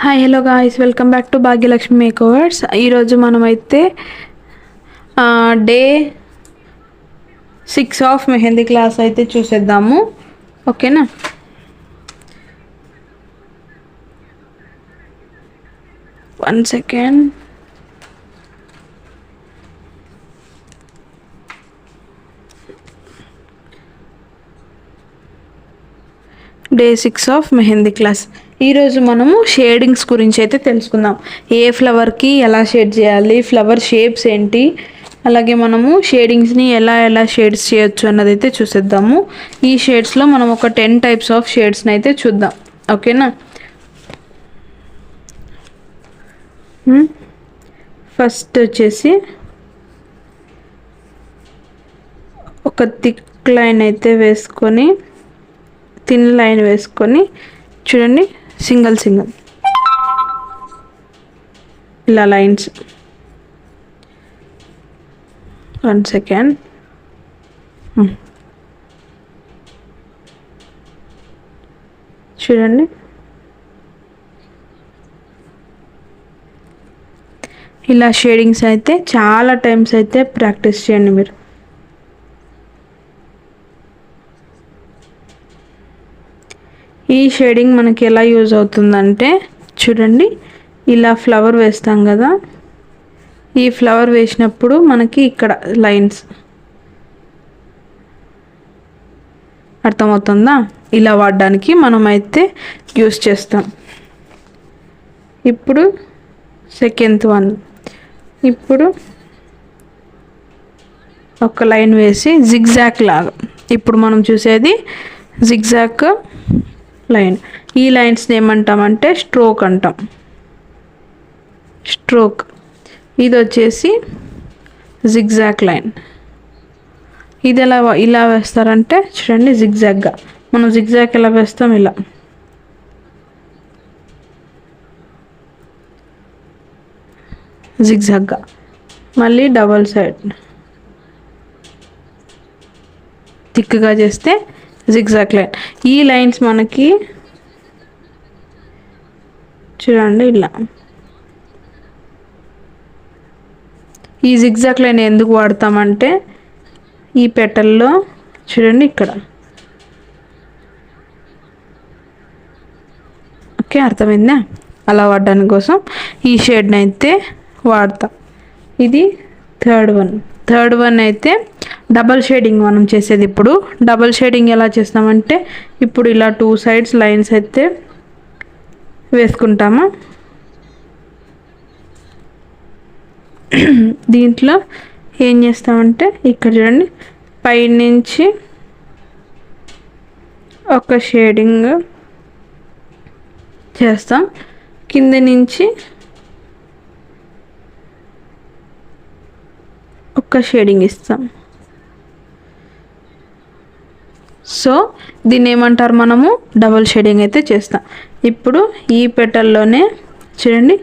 Hi hello guys, welcome back to Bhagyalakshmi makeovers. ఈరోజు మనమైతే day 6 of mehndi class అయితే చూసేద్దాము. ఓకేనా? One second. Day 6 of mehndi class. ఈరోజు మనము షేడింగ్స్ గురించి అయితే తెలుసుకుందాం. ఏ ఫ్లవర్కి ఎలా షేడ్ చేయాలి, ఫ్లవర్ షేప్స్ ఏంటి, అలాగే మనము షేడింగ్స్ని ఎలా షేడ్స్ చేయొచ్చు అన్నది అయితే చూసేద్దాము. ఈ షేడ్స్లో మనం ఒక 10 టైప్స్ ఆఫ్ షేడ్స్ని అయితే చూద్దాం. ఓకేనా? ఫస్ట్ వచ్చేసి ఒక థిక్ లైన్ అయితే వేసుకొని, థిన్ లైన్ వేసుకొని చూడండి, సింగిల్ ఇలా లైన్స్. One second. చూడండి, ఇలా షేడింగ్స్ అయితే చాలా టైమ్స్ అయితే ప్రాక్టీస్ చేయండి మీరు. ఈ షేడింగ్ మనకి ఎలా యూజ్ అవుతుందంటే చూడండి, ఇలా ఫ్లవర్ వేస్తాం కదా, ఈ ఫ్లవర్ వేసినప్పుడు మనకి ఇక్కడ లైన్స్ అర్థమవుతుందా? ఇలా వాడడానికి మనమైతే యూజ్ చేస్తాం. ఇప్పుడు సెకండ్ వన్. ఇప్పుడు ఒక లైన్ వేసి జిగ్జాగ్ లాగా, ఇప్పుడు మనం చూసేది జిగ్జాగ్ లైన్. ఈ లైన్స్ని ఏమంటామంటే స్ట్రోక్ అంటాం. స్ట్రోక్. ఇది వచ్చేసి జిగ్జాగ్ లైన్. ఇది ఇలా వేస్తారంటే చూడండి, జిగ్జాగ్గా. మనం జిగ్జాగ్ ఎలా వేస్తాం, ఇలా. జిగ్జాగ్గా. మళ్ళీ డబల్ సైడ్ థిక్గా చేస్తే జిగ్జాగ్ లైన్. ఈ లైన్స్ మనకి చూడండి ఇలా. ఈ జిగ్జాగ్ లైన్ ఎందుకు వాడతామంటే ఈ పెటల్లో చూడండి ఇక్కడ. ఓకే, అర్థమైందా? అలా వాడడానికి కోసం ఈ షేడ్ని అయితే వాడతాం. ఇది థర్డ్ వన్ అయితే డబల్ షేడింగ్ మనం చేసేది. ఇప్పుడు డబల్ షేడింగ్ ఎలా చేస్తామంటే, ఇప్పుడు ఇలా 2 సైడ్స్ లైన్స్ అయితే వేసుకుంటాము. దీంట్లో ఏం చేస్తామంటే ఇక్కడ చూడండి, పైనుంచి ఒక షేడింగ్ చేస్తాం, కింద నుంచి ఒక షేడింగ్ ఇస్తాం. సో దీన్ని ఏమంటారు, మనము డబల్ షేడింగ్ అయితే చేస్తాం. ఇప్పుడు ఈ పెటల్లోనే చూడండి,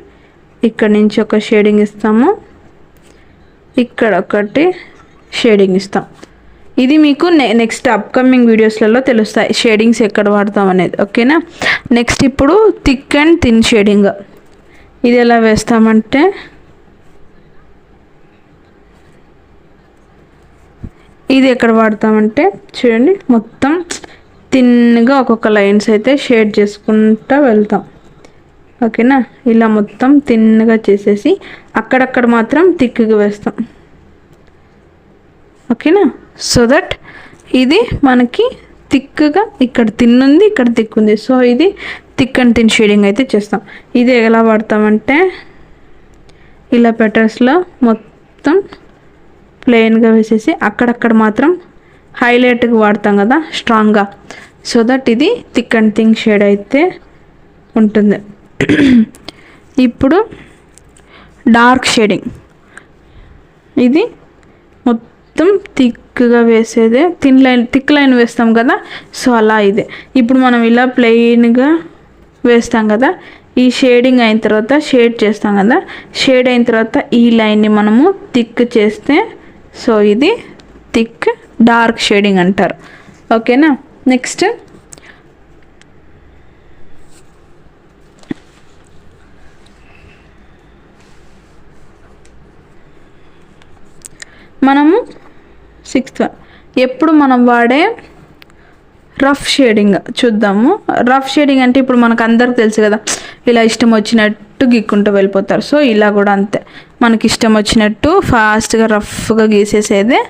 ఇక్కడ నుంచి ఒక షేడింగ్ ఇస్తాము, ఇక్కడ ఒకటి షేడింగ్ ఇస్తాం. ఇది మీకు నెక్స్ట్ అప్కమింగ్ వీడియోస్లలో తెలుస్తాయి షేడింగ్స్ ఎక్కడ వాడతాం అనేది. ఓకేనా? నెక్స్ట్ ఇప్పుడు థిక్ అండ్ థిన్ షేడింగ్. ఇది ఎలా వేస్తామంటే, ఇది ఎక్కడ వాడతామంటే చూడండి, మొత్తం థిన్గా ఒక్కొక్క లైన్స్ అయితే షేడ్ చేసుకుంటూ వెళ్తాం. ఓకేనా? ఇలా మొత్తం థిన్గా చేసేసి అక్కడక్కడ మాత్రం థిక్గా వేస్తాం. ఓకేనా? సో దట్ ఇది మనకి థిక్గా, ఇక్కడ థిన్ ఉంది, ఇక్కడ థిక్ ఉంది. సో ఇది థిక్ అండ్ థిన్ షేడింగ్ అయితే చేస్తాం. ఇది ఎలా వాడతామంటే ఇలా పెటల్స్లో మొత్తం ప్లెయిన్గా వేసేసి అక్కడక్కడ మాత్రం హైలైట్గా వాడతాం కదా, స్ట్రాంగ్గా. సో దట్ ఇది థిక్ అండ్ థిన్ షేడ్ అయితే ఉంటుంది. ఇప్పుడు డార్క్ షేడింగ్. ఇది మొత్తం థిక్గా వేసేదే, థిక్ లైన్ వేస్తాం కదా, సో అలా ఇదే. ఇప్పుడు మనం ఇలా ప్లెయిన్గా వేస్తాం కదా, ఈ షేడింగ్ అయిన తర్వాత షేడ్ చేస్తాం కదా, షేడ్ అయిన తర్వాత ఈ లైన్ని మనము థిక్ చేస్తే సో ఇది థిక్ డార్క్ షేడింగ్ అంటారు. ఓకేనా? నెక్స్ట్ మనము 6th వన్ ఎప్పుడు మనం వాడే రఫ్ షేడింగ్ చూద్దాము. రఫ్ షేడింగ్ అంటే ఇప్పుడు మనకు అందరికి తెలుసు కదా, ఇలా ఇష్టం వచ్చినట్టు గీక్కుంటూ వెళ్ళిపోతారు. సో ఇలా కూడా అంతే, మనకి ఇష్టం వచ్చినట్టు ఫాస్ట్గా రఫ్గా గీసేసేదే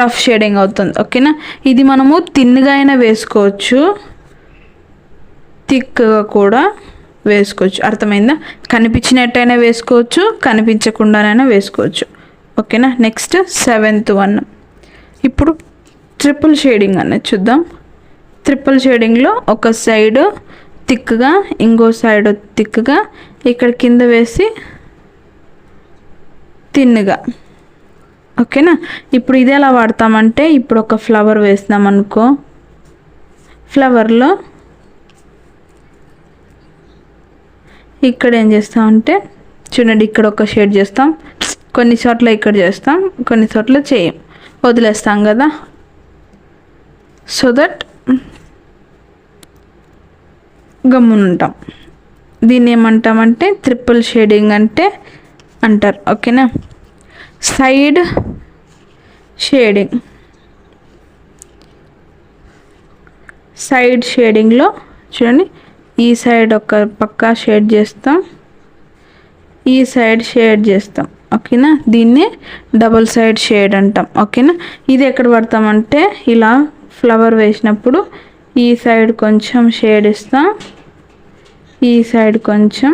రఫ్ షేడింగ్ అవుతుంది. ఓకేనా. ఇది మనము తిన్నుగా అయినా వేసుకోవచ్చు, థిక్గా కూడా వేసుకోవచ్చు. అర్థమైందా? కనిపించినట్టయినా వేసుకోవచ్చు, కనిపించకుండానైనా వేసుకోవచ్చు. ఓకేనా. Next 7th one. ఇప్పుడు ట్రిపుల్ షేడింగ్ అనేది చూద్దాం. ట్రిపుల్ షేడింగ్లో ఒక సైడ్ థిక్గా, ఇంకో సైడ్ థిక్గా, ఇక్కడ కింద వేసి తిన్నుగా. ఓకేనా. ఇప్పుడు ఇది ఎలా వాడతామంటే, ఇప్పుడు ఒక ఫ్లవర్ వేస్తాం అనుకో, ఫ్లవర్లో ఇక్కడ ఏం చేస్తామంటే చూడండి, ఇక్కడ ఒక షేడ్ చేస్తాం, కొన్ని చోట్ల ఇక్కడ చేస్తాం, కొన్ని చోట్ల చేయం, వదిలేస్తాం కదా. సో దట్ గమ్మునుంటాం. దీన్ని ఏమంటామంటే ట్రిపుల్ షేడింగ్ అంటే అంటారు. ఓకేనా. Side shading. సైడ్ షేడింగ్లో చూడండి, ఈ సైడ్ ఒక పక్క షేడ్ చేస్తాం, ఈ సైడ్ షేడ్ చేస్తాం. ఓకేనా. దీన్ని డబుల్ సైడ్ షేడ్ అంటాం. ఓకేనా. ఇది ఎక్కడ పడతామంటే, ఇలా ఫ్లవర్ వేసినప్పుడు ఈ సైడ్ కొంచెం షేడ్ ఇస్తాం, ఈ సైడ్ కొంచెం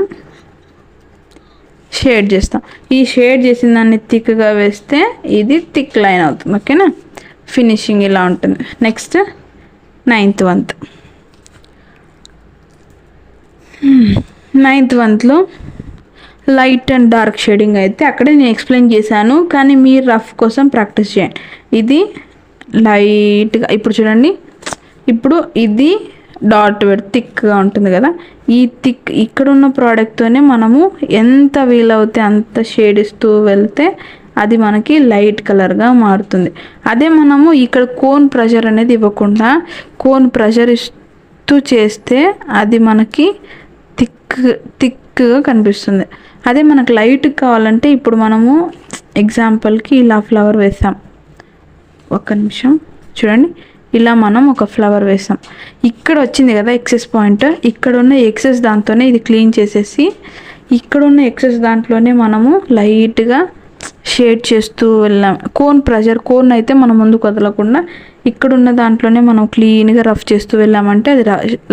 షేడ్ చేస్తాం. ఈ షేడ్ చేసిన దాన్ని థిక్గా వేస్తే ఇది థిక్ లైన్ అవుతుంది. ఓకేనా. ఫినిషింగ్ ఇలా ఉంటుంది. Next 9th one. 9th వన్లో లైట్ అండ్ డార్క్ షేడింగ్ అయితే అక్కడే నేను ఎక్స్ప్లెయిన్ చేశాను, కానీ మీరు రఫ్ కోసం ప్రాక్టీస్ చేయండి. ఇది లైట్గా, ఇప్పుడు చూడండి, ఇప్పుడు ఇది డాట్ థిక్గా ఉంటుంది కదా, ఈ థిక్ ఇక్కడున్న ప్రోడక్ట్తోనే మనము ఎంత వీలవుతే అంత షేడ్ ఇస్తూ వెళ్తే అది మనకి లైట్ కలర్గా మారుతుంది. అదే మనము ఇక్కడ కోన్ ప్రెషర్ అనేది ఇవ్వకుండా కోన్ ప్రెషర్ ఇస్తూ చేస్తే అది మనకి థిక్గా కనిపిస్తుంది. అదే మనకు లైట్ కావాలంటే ఇప్పుడు మనము ఎగ్జాంపుల్కి ఇలా ఫ్లవర్ వేసాం, ఒక్క నిమిషం చూడండి, ఇలా మనం ఒక ఫ్లవర్ వేసాం, ఇక్కడ వచ్చింది కదా ఎక్సెస్ పాయింట్, ఇక్కడ ఉన్న ఎక్సెస్ దాంతోనే ఇది క్లీన్ చేసేసి ఇక్కడ ఉన్న ఎక్సెస్ దాంట్లోనే మనము లైట్గా షేడ్ చేస్తూ వెళ్ళాం. కోన్ అయితే మనం ముందుకు వదలకుండా ఇక్కడున్న దాంట్లోనే మనం క్లీన్గా రఫ్ చేస్తూ వెళ్ళామంటే అది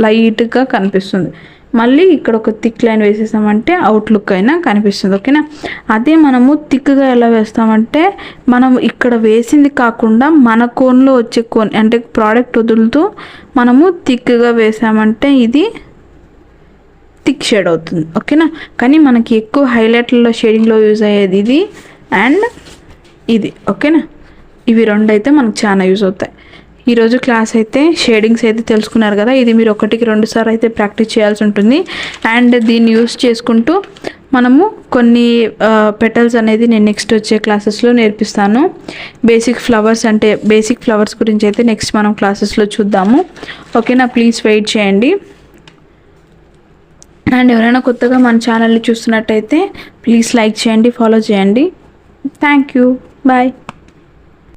లైట్గా కనిపిస్తుంది. మళ్ళీ ఇక్కడ ఒక థిక్ లైన్ వేసేసామంటే అవుట్లుక్ అయినా కనిపిస్తుంది. ఓకేనా. అదే మనము థిక్గా ఎలా వేస్తామంటే, మనం ఇక్కడ వేసింది కాకుండా మన కోన్లో వచ్చే కోన్ అంటే ప్రోడక్ట్ వదులుతూ మనము థిక్గా వేసామంటే ఇది థిక్ షేడ్ అవుతుంది. ఓకేనా. కానీ మనకి ఎక్కువ హైలైట్లలో షేడింగ్లో యూజ్ అయ్యేది ఇది అండ్ ఇది. ఓకేనా. ఇవి రెండు అయితే మనకు చాలా యూజ్ అవుతాయి. ఈరోజు క్లాస్ అయితే షేడింగ్స్ అయితే తెలుసుకున్నారు కదా, ఇది మీరు 1కి 2 సార్లు అయితే ప్రాక్టీస్ చేయాల్సి ఉంటుంది. అండ్ దీన్ని యూస్ చేసుకుంటూ మనము కొన్ని పెటల్స్ అనేది నేను నెక్స్ట్ వచ్చే క్లాసెస్లో నేర్పిస్తాను. బేసిక్ ఫ్లవర్స్ గురించి అయితే నెక్స్ట్ మనం క్లాసెస్లో చూద్దాము. ఓకేనా. ప్లీజ్ వెయిట్ చేయండి. అండ్ ఎవరైనా కొత్తగా మన ఛానల్ని చూస్తున్నట్టయితే ప్లీజ్ లైక్ చేయండి, ఫాలో చేయండి. Thank you. బాయ్.